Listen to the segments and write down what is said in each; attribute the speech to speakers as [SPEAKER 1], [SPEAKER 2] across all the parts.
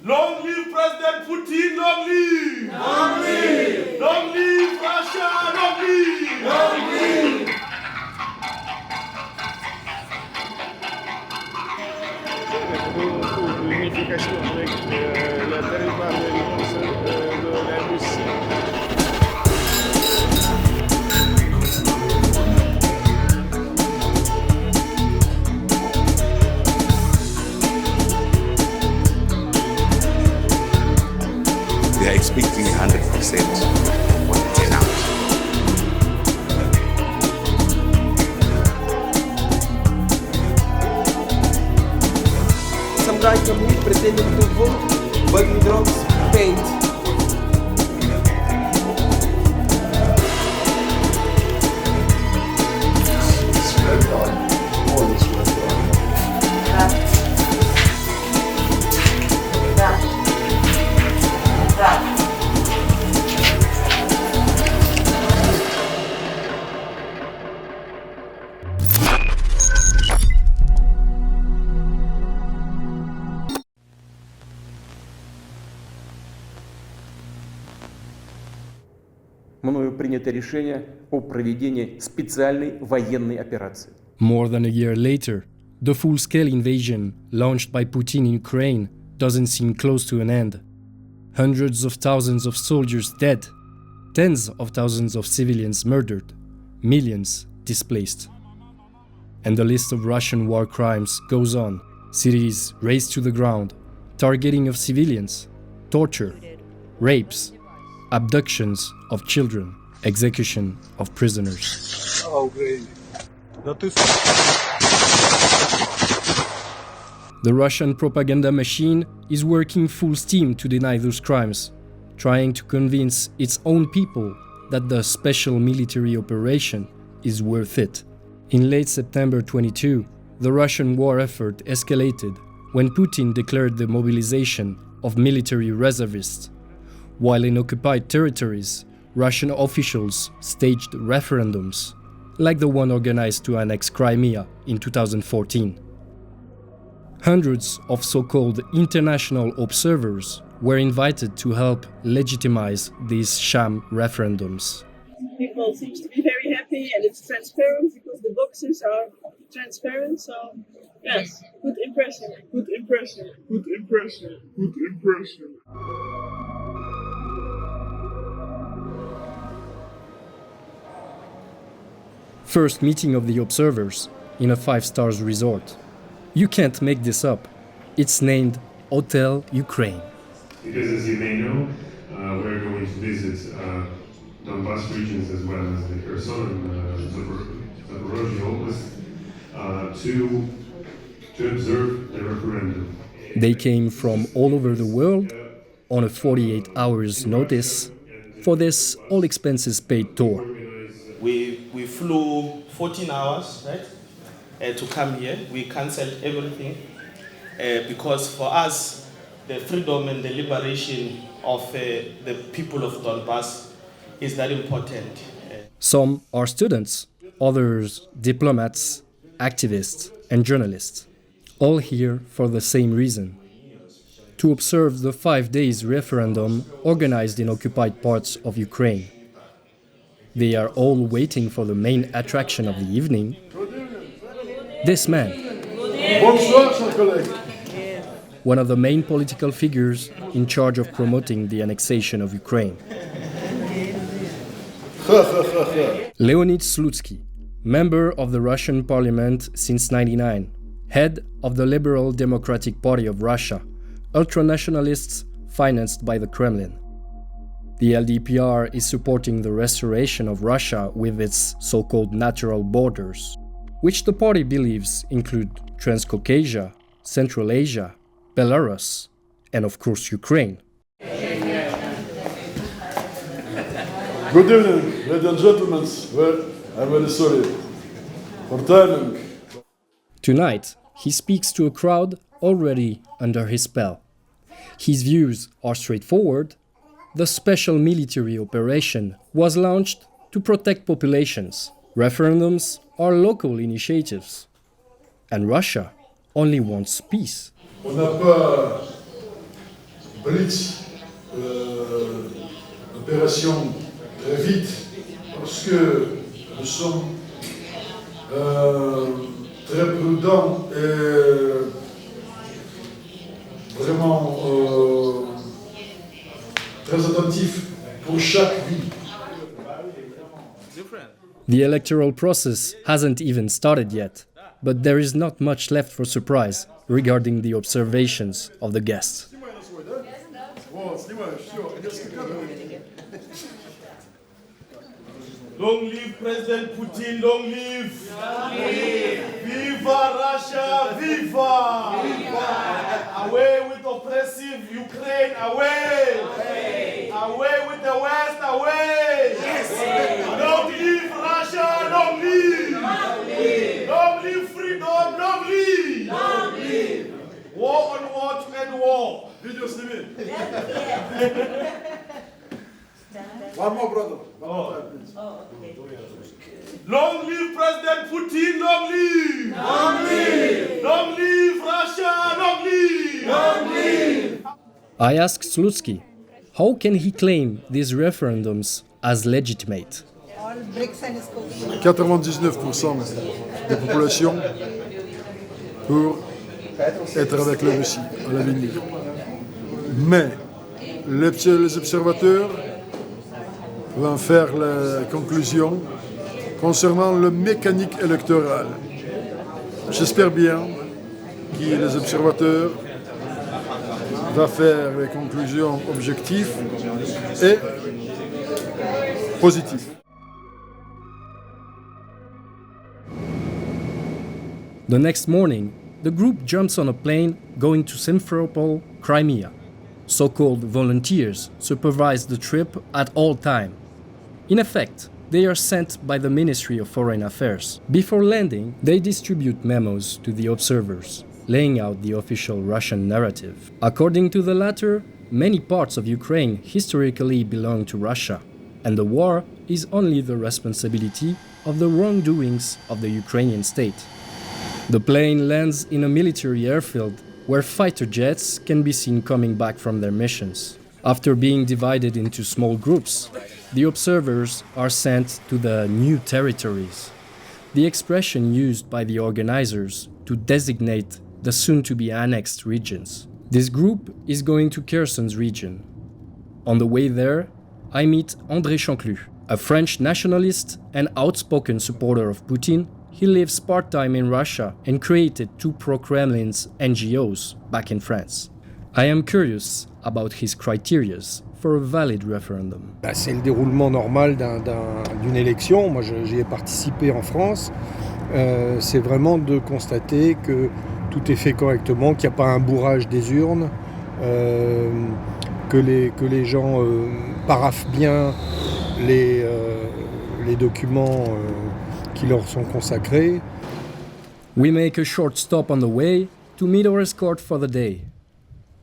[SPEAKER 1] Long live President Putin, long live!
[SPEAKER 2] Long live!
[SPEAKER 1] Long live Russia, long live!
[SPEAKER 2] Long live!
[SPEAKER 3] Pour l'unification avec la territoire de la Russie.
[SPEAKER 4] They are expecting 100% what they turn out.
[SPEAKER 5] Some guy come here pretending to vote, but he drops paint.
[SPEAKER 6] Мною принято решение о проведении специальной военной операции.
[SPEAKER 7] More than a year later, the full-scale invasion launched by Putin in Ukraine doesn't seem close to an end. Hundreds of thousands of soldiers dead, tens of thousands of civilians murdered, millions displaced. And the list of Russian war crimes goes on. Cities razed to the ground, targeting of civilians, torture, rapes, abductions of children, execution of prisoners. The Russian propaganda machine is working full steam to deny those crimes, trying to convince its own people that the special military operation is worth it. In late September 22, the Russian war effort escalated when Putin declared the mobilization of military reservists. While in occupied territories, Russian officials staged referendums, like the one organized to annex Crimea in 2014. Hundreds of so-called international observers were invited to help legitimize these sham referendums.
[SPEAKER 8] People seem to be very happy, and it's transparent because the boxes are transparent, so yes, good impression, good impression, good impression, good impression.
[SPEAKER 7] First meeting of the observers in a 5-star resort. You can't make this up. It's named Hotel Ukraine.
[SPEAKER 9] Because as you may know, we're going to visit Donbas regions as well as the Kherson and Zaporija Oblast to observe the referendum.
[SPEAKER 7] They came from all over the world on a 48 hours notice for this all-expenses-paid tour.
[SPEAKER 1] We flew 14 hours, right, to come here. We cancelled everything because for us, the freedom and the liberation of the people of Donbas is that important.
[SPEAKER 7] Some are students, others diplomats, activists and journalists, all here for the same reason: to observe the 5 days referendum organized in occupied parts of Ukraine. They are all waiting for the main attraction of the evening, this man. One of the main political figures in charge of promoting the annexation of Ukraine. Leonid Slutsky, member of the Russian parliament since '99, head of the Liberal Democratic Party of Russia, ultranationalists financed by the Kremlin. The LDPR is supporting the restoration of Russia with its so-called natural borders, which the party believes include Transcaucasia, Central Asia, Belarus, and of course Ukraine.
[SPEAKER 10] Good evening, ladies and gentlemen. Well, I'm very sorry for timing.
[SPEAKER 7] Tonight, he speaks to a crowd already under his spell. His views are straightforward. The special military operation was launched to protect populations. Referendums are local initiatives. And Russia only wants peace.
[SPEAKER 10] On n'a pas blitz, opération très vite, parce que nous sommes très prudents et vraiment très attentifs pour chaque vie.
[SPEAKER 7] The electoral process hasn't even started yet, but there is not much left for surprise regarding the observations of the guests.
[SPEAKER 1] Long live President Putin, long live! Viva Russia, viva! Away with oppressive Ukraine, away! Away with the West, away! Long live Russia, long live! Long live freedom, long live! War on war to end war!
[SPEAKER 10] Видео сними. One more, brother.
[SPEAKER 1] Long live President Putin, long live! Long live! Long live Russia, long live! Long live!
[SPEAKER 7] I asked Slutsky, how can he claim these referendums as legitimate?
[SPEAKER 10] 99% des populations pour être avec la Russie à l'avenir. Mais les observateurs vont faire la conclusion concernant le mécanique électoral. J'espère bien que les observateurs vont faire les conclusions objectives et positives.
[SPEAKER 7] The next morning, the group jumps on a plane going to Simferopol, Crimea. So-called volunteers supervise the trip at all times. In effect, they are sent by the Ministry of Foreign Affairs. Before landing, they distribute memos to the observers, laying out the official Russian narrative. According to the latter, many parts of Ukraine historically belong to Russia, and the war is only the responsibility of the wrongdoings of the Ukrainian state. The plane lands in a military airfield where fighter jets can be seen coming back from their missions. After being divided into small groups, the observers are sent to the new territories, the expression used by the organizers to designate the soon-to-be annexed regions. This group is going to Kherson's region. On the way there, I meet André Chanclu, a French nationalist and outspoken supporter of Putin. He lives part-time in Russia and created 2 pro-Kremlin's NGOs back in France. I am curious about his criteria for a valid referendum.
[SPEAKER 11] C'est le déroulement normal d'une élection. Moi, j'y ai participé en France. C'est vraiment de constater que tout est fait correctement, qu'il n'y a pas un bourrage des urnes, que les gens paraphent bien les documents qui leur sont consacrés.
[SPEAKER 7] We make a short stop on the way to meet our escort for the day.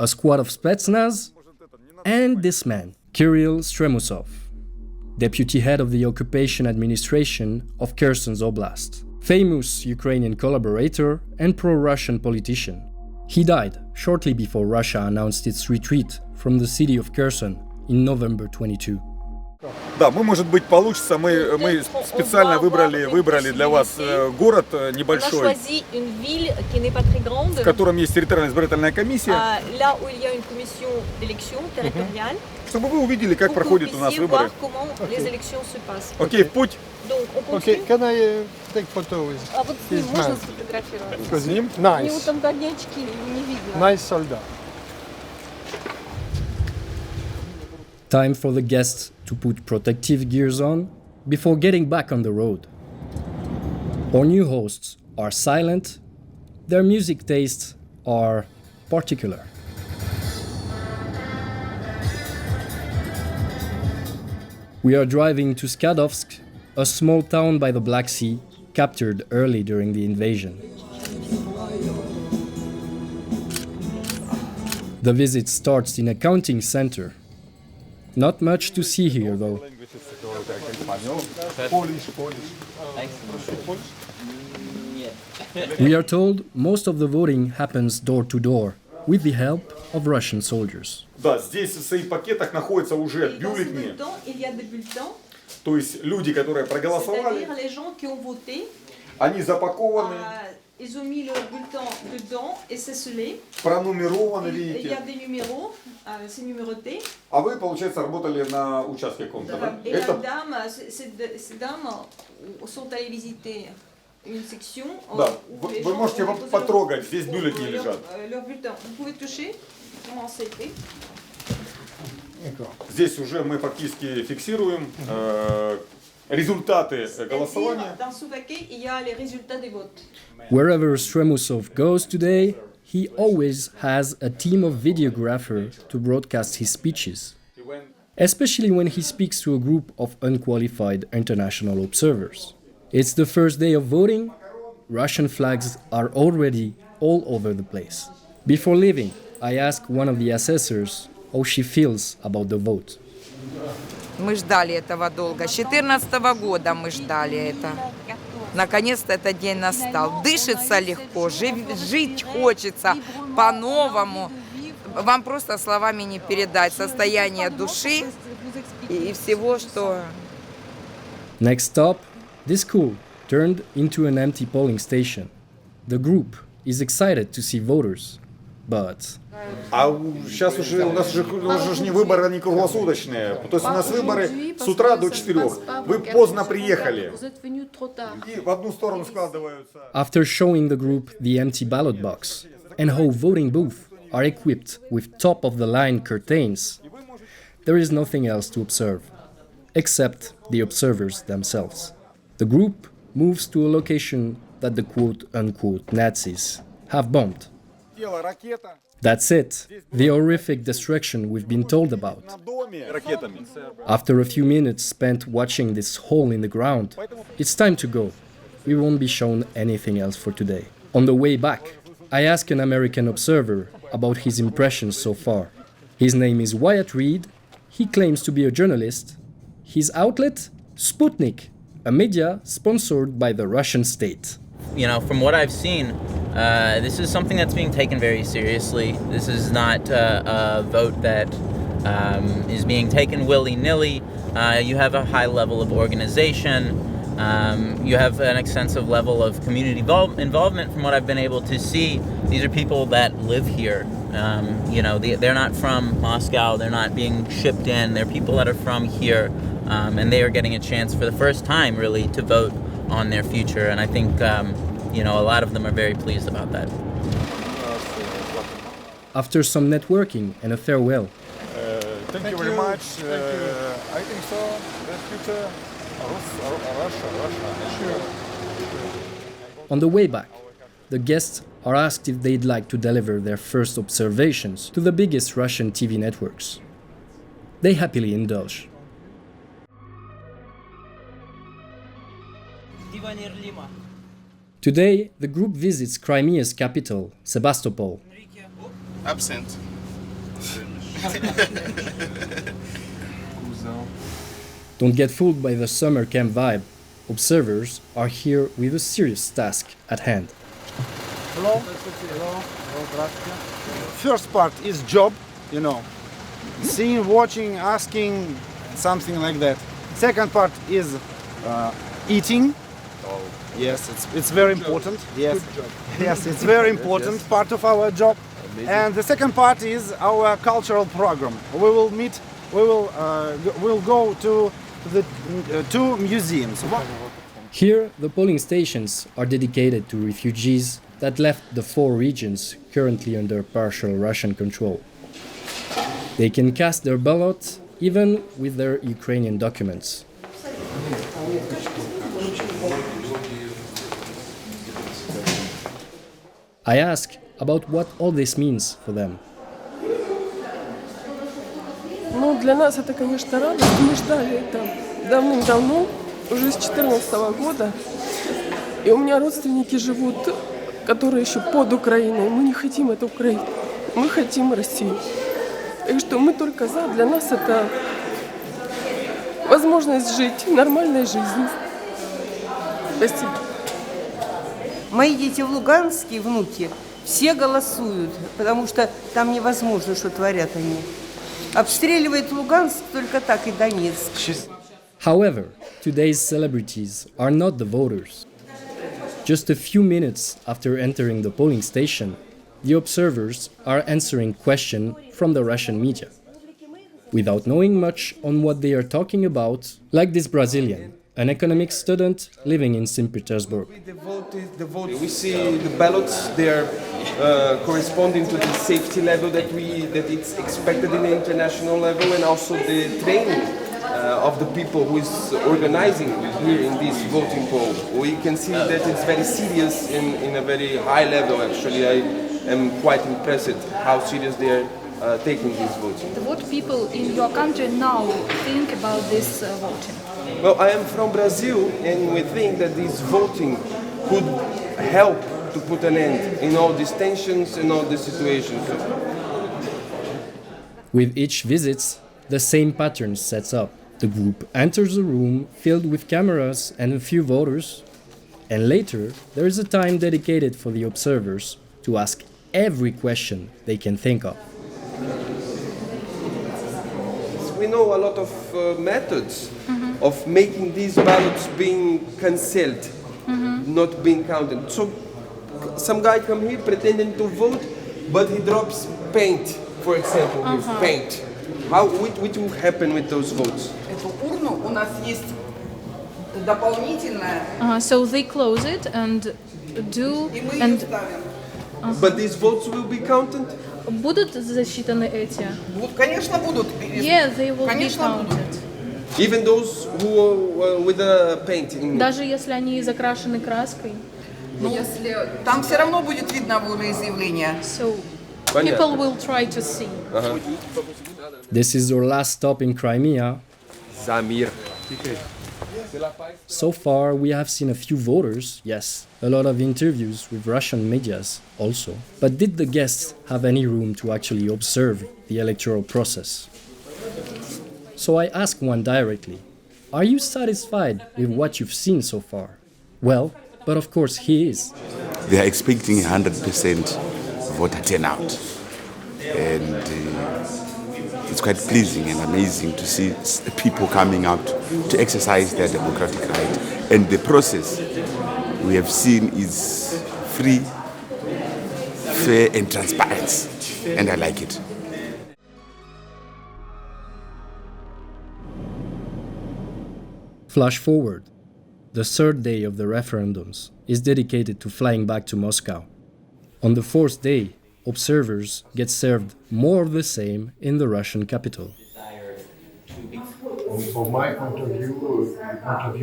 [SPEAKER 7] A squad of Spetsnaz and this man, Kirill Stremusov, deputy head of the occupation administration of Kherson's Oblast, famous Ukrainian collaborator and pro-Russian politician. He died shortly before Russia announced its retreat from the city of Kherson in November 22.
[SPEAKER 12] Да, может быть, получится. Мы специально выбрали для вас город небольшой, в котором есть территориальная избирательная комиссия, чтобы вы увидели, как проходят у нас выборы. Окей, в путь.
[SPEAKER 11] Okay, can I take photo with his man? С ним? Nice. Nice soldat.
[SPEAKER 7] Time for the guests to put protective gears on before getting back on the road. Our new hosts are silent, their music tastes are particular. We are driving to Skadovsk, a small town by the Black Sea, captured early during the invasion. The visit starts in a counting center. Not much to see here, though. We are told most of the voting happens door to door, with the help of Russian soldiers.
[SPEAKER 12] Да, здесь в своих пакетах находятся уже бюллетени. То есть люди, которые проголосовали, они запакованы, пронумерованы, видите. А вы, получается, работали на участке каком-то, да? Да, вы можете потрогать, здесь бюллетени лежат. Здесь уже мы фактически фиксируем результаты голосования.
[SPEAKER 7] Wherever Stremusov goes today, he always has a team of videographers to broadcast his speeches, especially when he speaks to a group of unqualified international observers. It's the first day of voting. Russian flags are already all over the place. Before leaving, I asked one of the assessors how she feels about the vote.
[SPEAKER 13] Мы ждали этого долго. С 2014 года мы ждали это. Наконец-то этот день настал. Дышится легко, жить хочется по-новому. Вам просто словами не передать состояние души и всего, что...
[SPEAKER 7] Next stop, this school turned into an empty polling station. The group is excited to see voters, but...
[SPEAKER 12] А сейчас уже у нас уже не выборы, не круглосуточные. То есть у нас выборы с утра до 4. Вы поздно приехали. И в одну сторону складываются.
[SPEAKER 7] After showing the group the empty ballot box and how voting booths are equipped with top-of-the-line curtains, there is nothing else to observe, except the observers themselves. The group moves to a location that the quote-unquote Nazis have bombed. That's it, the horrific destruction we've been told about. After a few minutes spent watching this hole in the ground, it's time to go. We won't be shown anything else for today. On the way back, I asked an American observer about his impressions so far. His name is Wyatt Reed. He claims to be a journalist. His outlet? Sputnik, a media sponsored by the Russian state.
[SPEAKER 14] You know, from what I've seen, this is something that's being taken very seriously. This is not a vote that is being taken willy-nilly. You have a high level of organization. You have an extensive level of community involvement from what I've been able to see. These are people that live here. You know, they're not from Moscow. They're not being shipped in. They're people that are from here. And they are getting a chance for the first time, really, to vote on their future. And I think, you know, a lot of them are very pleased about that.
[SPEAKER 7] After some networking and a farewell.
[SPEAKER 12] Thank you very much. I think so. The future, Russia.
[SPEAKER 7] On the way back, the guests are asked if they'd like to deliver their first observations to the biggest Russian TV networks. They happily indulge. Today, the group visits Crimea's capital, Sebastopol.
[SPEAKER 15] Absent.
[SPEAKER 7] Don't get fooled by the summer camp vibe. Observers are here with a serious task at hand.
[SPEAKER 16] Hello. First part is job, you know, seeing, watching, asking, something like that. Second part is eating. Yes, it's very important. Yes, yes, it's very important part of our job. And the second part is our cultural program. We will meet. We'll go to the two museums.
[SPEAKER 7] Here, the polling stations are dedicated to refugees that left the 4 regions currently under partial Russian control. They can cast their ballot even with their Ukrainian documents. I ask about what all this means for them.
[SPEAKER 8] Ну, для нас это, конечно, радость. Мы ждали это давным-давно, уже с 2014 года. И у меня родственники живут, которые еще под Украиной. Мы не хотим эту Украину, мы хотим Россию. Так что мы только за. Для нас это возможность жить нормальной жизнью. Спасибо.
[SPEAKER 5] Мои дети в Луганске, внуки,
[SPEAKER 17] Все голосуют, потому что там невозможно, что творят они. Обстреливает Луганск только так и Донецк.
[SPEAKER 7] However, today's celebrities are not the voters. Just a few minutes after entering the polling station, the observers are answering questions from the Russian media, without knowing much on what they are talking about, like this Brazilian, an economics student living in St. Petersburg.
[SPEAKER 5] We see the ballots, they are corresponding to the safety level that it's expected in the international level, and also the training of the people who is organizing here in this voting poll. We can see that it's very serious in a very high level. Actually, I am quite impressed how serious they are taking this voting.
[SPEAKER 18] What people in your country now think about this voting?
[SPEAKER 5] Well, I am from Brazil, and we think that this voting could help to put an end in all these tensions and all these situations.
[SPEAKER 7] With each visit, the same pattern sets up. The group enters a room filled with cameras and a few voters, and later there is a time dedicated for the observers to ask every question they can think of.
[SPEAKER 5] We know a lot of methods of making these ballots being cancelled, not being counted. So some guy come here pretending to vote, but he drops paint, for example, with paint. What will happen with those votes?
[SPEAKER 18] So they close it and do and.
[SPEAKER 5] But these votes will be counted?
[SPEAKER 18] Будут засчитаны эти?
[SPEAKER 17] Конечно, будут.
[SPEAKER 18] Yeah, they will be counted.
[SPEAKER 5] Even those who are with the painting.
[SPEAKER 18] Даже если они закрашены краской.
[SPEAKER 17] Если там все равно будет видно волеизъявление.
[SPEAKER 18] So people will try to see.
[SPEAKER 7] This is our last stop in Crimea.
[SPEAKER 5] Zamir.
[SPEAKER 7] So far, we have seen a few voters, yes, a lot of interviews with Russian medias also. But did the guests have any room to actually observe the electoral process? So I asked one directly, are you satisfied with what you've seen so far? Well, but of course he is.
[SPEAKER 4] They are expecting 100% voter turnout. And it's quite pleasing and amazing to see people coming out to exercise their democratic right. And the process we have seen is free, fair and transparent. And I like it.
[SPEAKER 7] Flash forward. The third day of the referendums is dedicated to flying back to Moscow. On the fourth day, observers get served more of the same in the Russian capital.
[SPEAKER 11] From my point of view, of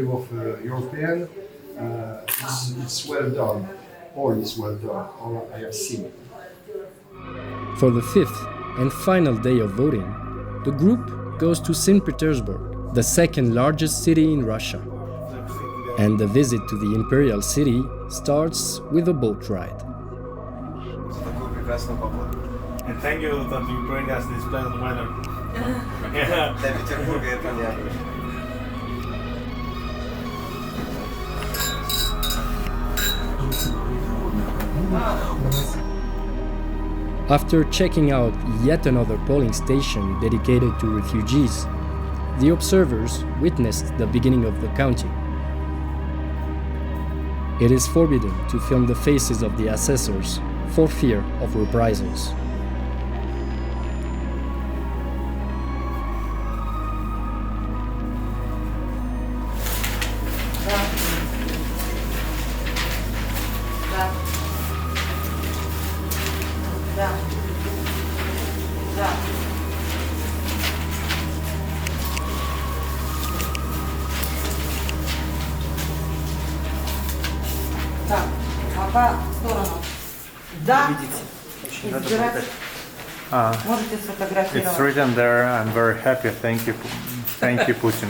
[SPEAKER 11] European, it's well done. All is well done. All I have seen.
[SPEAKER 7] For the fifth and final day of voting, the group goes to St. Petersburg, the second largest city in Russia. And the visit to the imperial city starts with a boat ride.
[SPEAKER 19] And thank you that you bring us this pleasant weather.
[SPEAKER 7] After checking out yet another polling station dedicated to refugees, the observers witnessed the beginning of the counting. It is forbidden to film the faces of the assessors for fear of reprisals.
[SPEAKER 17] Можете сфотографировать.
[SPEAKER 19] It's written there. I'm very happy. Thank you, Putin.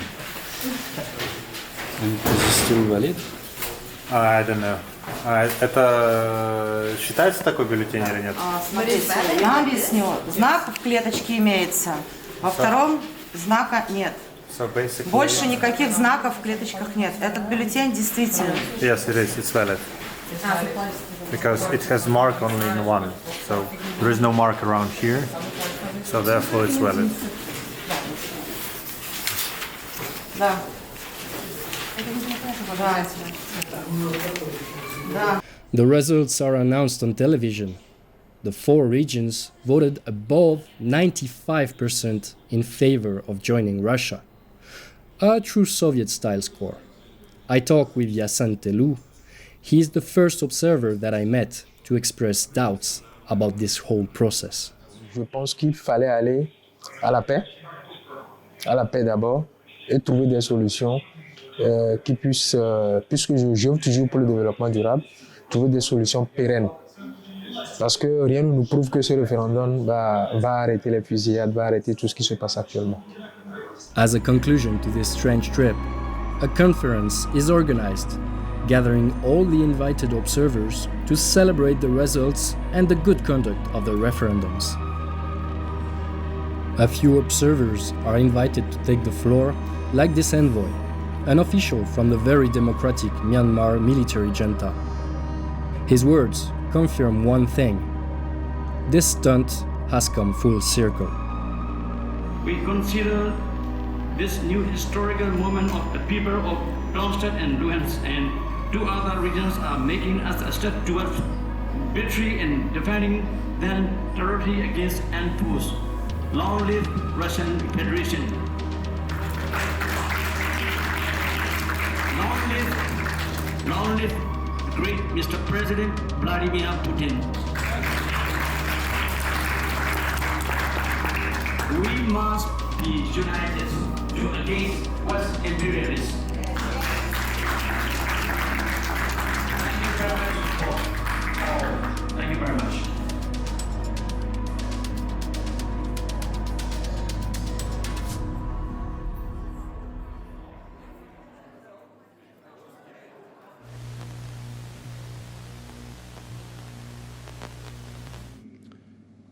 [SPEAKER 7] Is it still valid?
[SPEAKER 19] I don't know. Это считается такой бюллетень или нет?
[SPEAKER 17] Смотрите, я вам объясню. Знак в клеточке имеется. Во втором знака нет.
[SPEAKER 19] So basically,
[SPEAKER 17] Больше никаких знаков в клеточках нет. Этот бюллетень действительно.
[SPEAKER 19] Yes, it is. It's valid. because it has mark only in one. So there is no mark around here. So therefore it's valid.
[SPEAKER 7] The results are announced on television. The 4 regions voted above 95% in favor of joining Russia. A true Soviet-style score. I talked with Yasan Telu. He is the first observer that I met to express doubts about this whole process.
[SPEAKER 20] Je pense qu'il fallait aller à la paix d'abord, et trouver des solutions qui puissent, puisque j'œuvre toujours pour le développement durable, trouver des solutions pérennes. Parce que rien ne nous prouve que ce référendum va arrêter les fusillades, va arrêter tout ce qui se passe actuellement.
[SPEAKER 7] As a conclusion to this strange trip, a conference is organized, gathering all the invited observers to celebrate the results and the good conduct of the referendums. A few observers are invited to take the floor, like this envoy, an official from the very democratic Myanmar military junta. His words confirm one thing: this stunt has come full circle.
[SPEAKER 21] We consider this new historical moment of the people of Donetsk and Luhansk and 2 other regions are making us a step towards victory in defending their territory against foes. Long live Russian Federation. Long live great Mr. President Vladimir Putin. We must be united to against West imperialists. Thank you very much.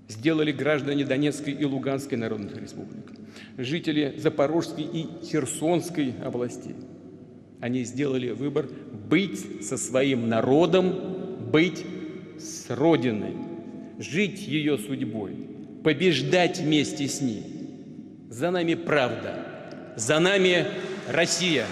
[SPEAKER 22] Сделали граждане Донецкой и Луганской народных республик, жители Запорожской и Херсонской областей. Они сделали выбор быть со своим народом, быть с Родиной, жить ее судьбой, побеждать вместе с ней. За нами правда, за нами Россия.